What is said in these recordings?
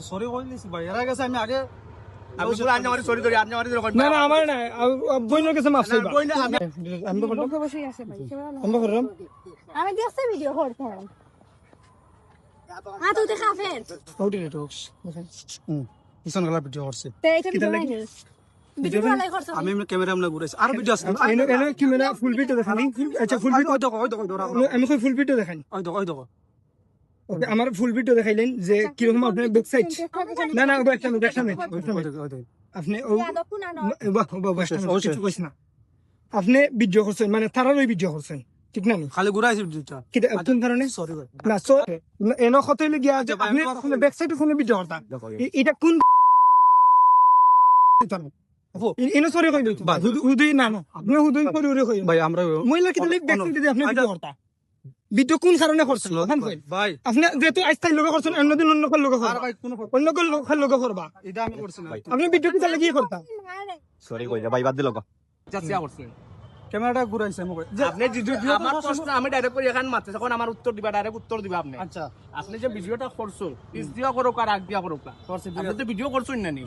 Sorry কই দিছি ভাই এর আগে আমি আগে আপনি পুরো আপনি আমারে সরি ধরে আপনি আমারে ধরে না না আমার না বইনের কাছে মাফ চাইবা আমি তো বললাম বসেই আছে ভাই আমরা করলাম আমি দেখছি ভিডিও করতাম তুই দেখা ফের আউট ইট টক্স পিছন গলা ভিডিও করছে তে এটা ভিডিও নাই ভিডিও লাই করছ আমি ক্যামেরা আমনে ঘুরাইছি আর ভিডিও আছে এনে এনে ক্যামেরা ফুল ভিডিও দেখানি আচ্ছা ফুল ভিডিও ওই দেখো আমি কই ফুল ভিডিও দেখানি ওই দেখো ওকে আমার ফুল ভিডিও দেখাইলেন যে কি রকম আপনার ব্যাক সাইড না না ওটা একটা দেখামে আপনি ও বাহ কিছু কইছ না আপনি ভিডিও করছেন মানে তারারই ভিডিও করছেন ঠিক না খালি ঘুরাইছি ভিডিওটা কি কোন কারণে সরি ভাই না সো এনো কতইলে গিয়া যে আপনি ব্যাক সাইডে ফোনে ভিডিও করতা এটা কোন এনো সরি কই দিই বা হুদুই না না আপনি হুদুই করে ওরে কই ভাই আমরা মহিলা কি তাহলে ব্যাক সাইডে আপনি ভিডিও করতা ভিডিও কোন কারণে করছেন ভাই আপনি যেহেতু আজকাল লোক করছেন অন্যদিন অন্য লোক আর করবা ভাই কোনো অন্য লোক করবা এটা আমি করছি না আপনি ভিডিও কি তাহলে কি করতা সরি কই ভাই বাদ দিল যাচ্ছে করছেন ক্যামেরাটা ঘুরাইছে আমি আপনি আমার প্রশ্ন আমি ডাইরেক্ট করে এখান মারতে তখন আমার উত্তর দিবা ডাইরেক্ট উত্তর দিবা আপনি আচ্ছা আপনি যে ভিডিওটা করছো ইস দিয়া করুক আর আগ দিয়া করুক আপনি তো ভিডিও করছেন না নি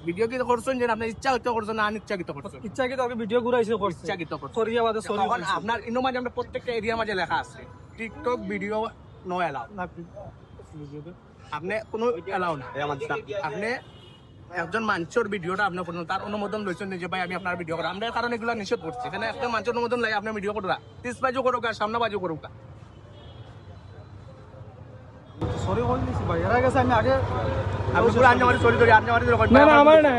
ভিডিও কি করছেন যে আপনি ইচ্ছাকৃত করছেন না অনিচ্ছাকৃত করছেন ইচ্ছা কি তোকে ভিডিও ঘুরাইছে করছে ইচ্ছাকৃত করছেন সরি বাদে সরি তখন আপনার ইনো মাঝে আমরা প্রত্যেকটা এরিয়ার মাঝে লেখা আছে টিকটক ভিডিও নো এলাও আপনি কোনো এলাও না আপনি একজন মানুষের ভিডিওটা আপনি করুন তার অনুমোদন লইছেন যে ভাই আমি আপনার ভিডিও করি আমরা কারণ এগুলো নিষেধ করছি এখানে একটা মানুষের অনুমোদন লাগে আপনি ভিডিও করুন পিস বাজু করুক আর সামনে বাজু করুক সরি কই দিছি ভাই এর আগে আমি আগে আপনি পুরো আপনি আমারে সরি ধরে আপনি আমারে ধরে না না আমার না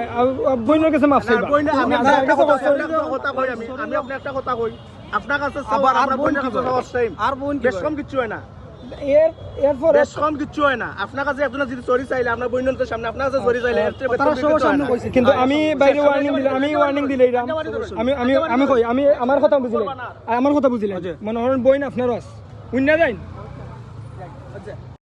বইনের কাছে মাফ চাইবা আমি আপনার একটা কথা কই আমি আপনার একটা কথা কই আপনার কাছে আবার আর বোনের কাছে সেম আর বোন বেশ কম কিছু হয় না এরপর বেশ কম কিছু হয় না আপনার কাছে একজন যদি সরি চাইলে আপনার বোনের তো সামনে আপনার কাছে সরি চাইলে এর চেয়ে তারা বেশি সবার কিছু হয় সামনে না। কইছে কিন্তু আমি বাইরে ওয়ার্নিং দিলাম আমি ওয়ার্নিং দিলাম আমি আমার কথা বুঝিলেন আমার কথা বুঝিলেন মনে হন বই না আপনারও আছে উন্না যাইন